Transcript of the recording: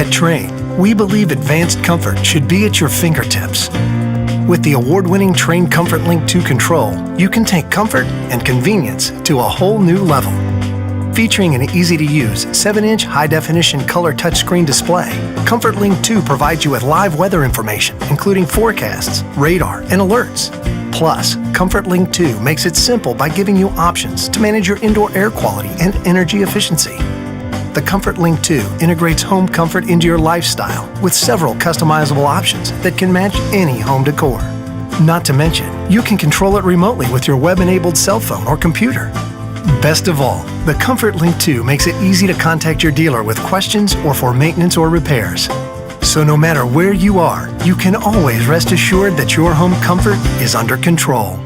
At Trane, we believe advanced comfort should be at your fingertips. With the award-winning Trane Comfort Link 2 control, you can take comfort and convenience to a whole new level. Featuring an easy-to-use 7-inch high-definition color touchscreen display, Comfort Link 2 provides you with live weather information, including forecasts, radar, and alerts. Plus, Comfort Link 2 makes it simple by giving you options to manage your indoor air quality and energy efficiency. The Comfort Link 2 integrates home comfort into your lifestyle with several customizable options that can match any home decor. Not to mention, you can control it remotely with your web-enabled cell phone or computer. Best of all, the Comfort Link 2 makes it easy to contact your dealer with questions or for maintenance or repairs. So no matter where you are, you can always rest assured that your home comfort is under control.